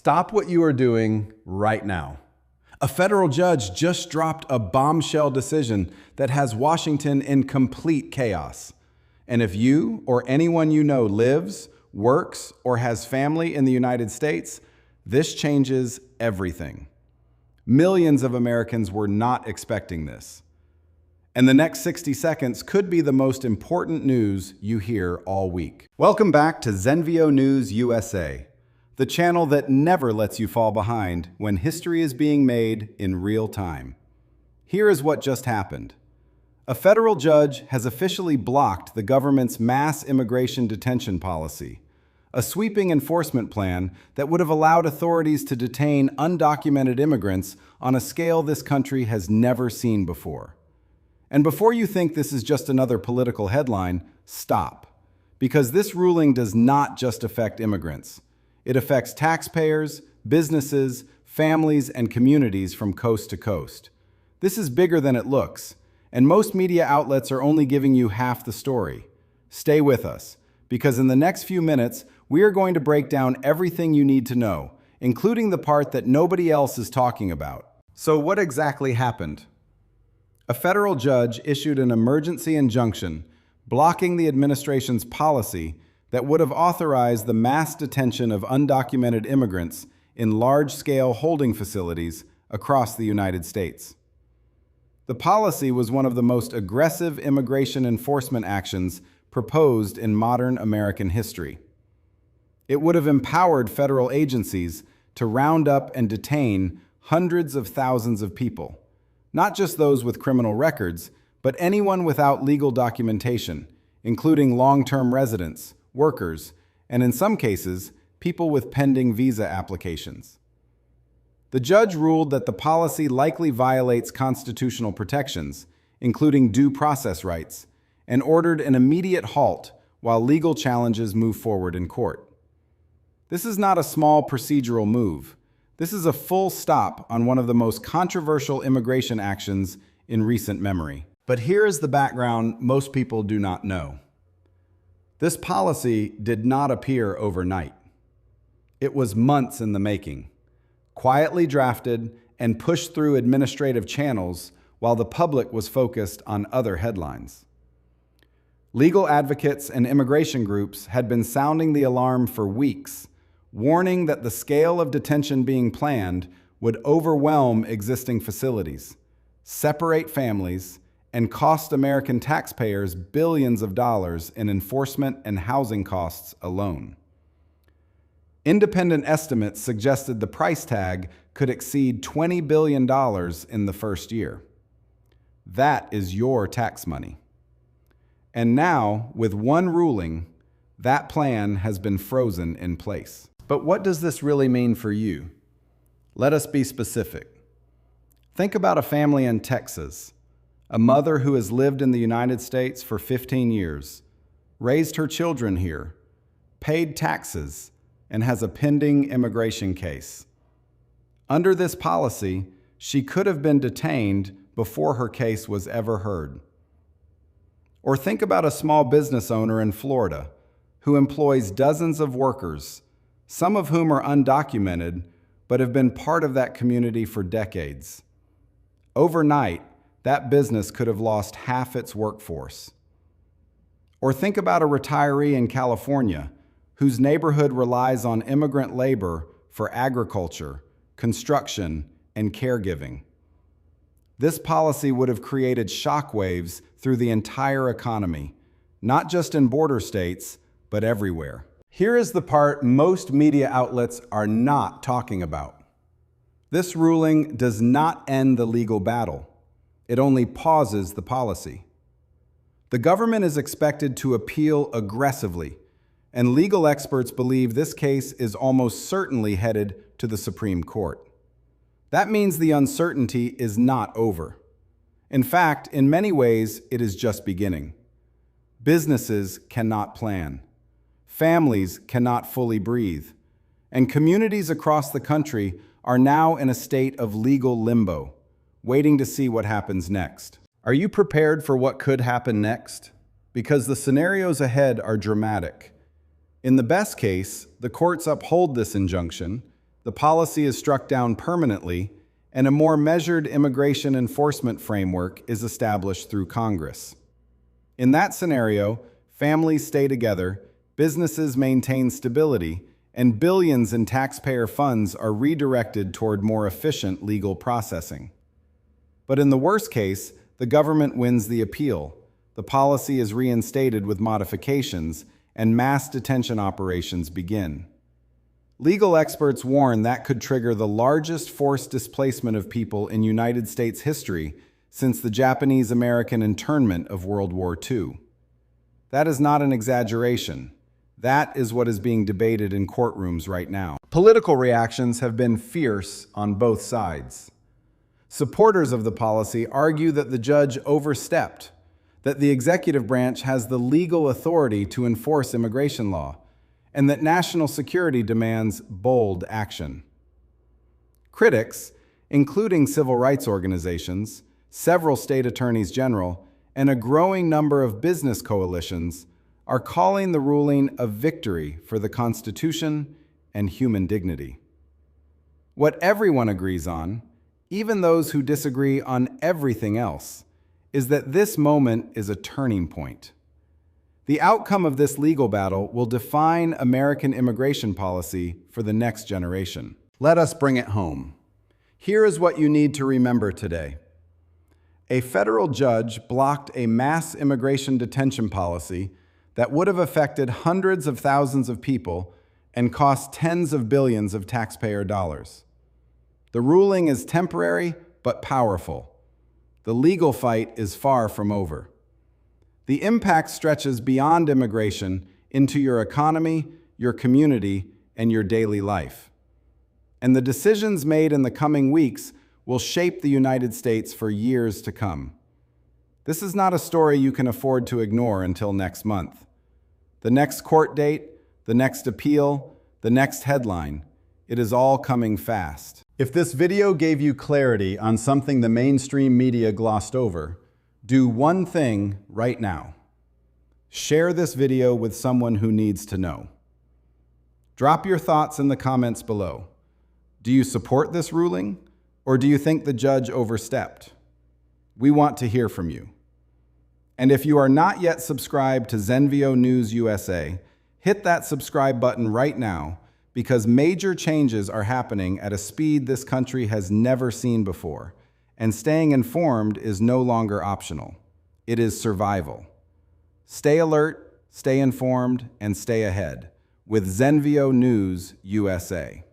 Stop what you are doing right now. A federal judge just dropped a bombshell decision that has Washington in complete chaos. And if you or anyone you know lives, works, or has family in the United States, this changes everything. Millions of Americans were not expecting this. And the next 60 seconds could be the most important news you hear all week. Welcome back to Zenvio News USA, the channel that never lets you fall behind when history is being made in real time. Here is what just happened. A federal judge has officially blocked the government's mass immigration detention policy, a sweeping enforcement plan that would have allowed authorities to detain undocumented immigrants on a scale this country has never seen before. And before you think this is just another political headline, stop. Because this ruling does not just affect immigrants. It affects taxpayers, businesses, families, and communities from coast to coast. This is bigger than it looks, and most media outlets are only giving you half the story. Stay with us, because in the next few minutes, we are going to break down everything you need to know, including the part that nobody else is talking about. So what exactly happened? A federal judge issued an emergency injunction blocking the administration's policy that would have authorized the mass detention of undocumented immigrants in large-scale holding facilities across the United States. The policy was one of the most aggressive immigration enforcement actions proposed in modern American history. It would have empowered federal agencies to round up and detain hundreds of thousands of people, not just those with criminal records, but anyone without legal documentation, including long-term residents, workers, and in some cases, people with pending visa applications. The judge ruled that the policy likely violates constitutional protections, including due process rights, and ordered an immediate halt while legal challenges move forward in court. This is not a small procedural move. This is a full stop on one of the most controversial immigration actions in recent memory. But here is the background most people do not know. This policy did not appear overnight. It was months in the making, quietly drafted and pushed through administrative channels while the public was focused on other headlines. Legal advocates and immigration groups had been sounding the alarm for weeks, warning that the scale of detention being planned would overwhelm existing facilities, separate families, and cost American taxpayers billions of dollars in enforcement and housing costs alone. Independent estimates suggested the price tag could exceed $20 billion in the first year. That is your tax money. And now, with one ruling, that plan has been frozen in place. But what does this really mean for you? Let us be specific. Think about a family in Texas, a mother who has lived in the United States for 15 years, raised her children here, paid taxes, and has a pending immigration case. Under this policy, she could have been detained before her case was ever heard. Or think about a small business owner in Florida who employs dozens of workers, some of whom are undocumented, but have been part of that community for decades. Overnight, that business could have lost half its workforce. Or think about a retiree in California whose neighborhood relies on immigrant labor for agriculture, construction, and caregiving. This policy would have created shockwaves through the entire economy, not just in border states, but everywhere. Here is the part most media outlets are not talking about. This ruling does not end the legal battle. It only pauses the policy. The government is expected to appeal aggressively, and legal experts believe this case is almost certainly headed to the Supreme Court. That means the uncertainty is not over. In fact, in many ways, it is just beginning. Businesses cannot plan. Families cannot fully breathe. And communities across the country are now in a state of legal limbo, waiting to see what happens next. Are you prepared for what could happen next? Because the scenarios ahead are dramatic. In the best case, the courts uphold this injunction, the policy is struck down permanently, and a more measured immigration enforcement framework is established through Congress. In that scenario, families stay together, businesses maintain stability, and billions in taxpayer funds are redirected toward more efficient legal processing. But in the worst case, the government wins the appeal, the policy is reinstated with modifications, and mass detention operations begin. Legal experts warn that could trigger the largest forced displacement of people in United States history since the Japanese-American internment of World War II. That is not an exaggeration. That is what is being debated in courtrooms right now. Political reactions have been fierce on both sides. Supporters of the policy argue that the judge overstepped, that the executive branch has the legal authority to enforce immigration law, and that national security demands bold action. Critics, including civil rights organizations, several state attorneys general, and a growing number of business coalitions, are calling the ruling a victory for the Constitution and human dignity. What everyone agrees on, even those who disagree on everything else, is that this moment is a turning point. The outcome of this legal battle will define American immigration policy for the next generation. Let us bring it home. Here is what you need to remember today. A federal judge blocked a mass immigration detention policy that would have affected hundreds of thousands of people and cost tens of billions of taxpayer dollars. The ruling is temporary but powerful. The legal fight is far from over. The impact stretches beyond immigration into your economy, your community, and your daily life. And the decisions made in the coming weeks will shape the United States for years to come. This is not a story you can afford to ignore until next month. The next court date, the next appeal, the next headline, it is all coming fast. If this video gave you clarity on something the mainstream media glossed over, do one thing right now. Share this video with someone who needs to know. Drop your thoughts in the comments below. Do you support this ruling, or do you think the judge overstepped? We want to hear from you. And if you are not yet subscribed to Zenvio News USA, hit that subscribe button right now because major changes are happening at a speed this country has never seen before, and staying informed is no longer optional. It is survival. Stay alert, stay informed, and stay ahead with Zenvio News USA.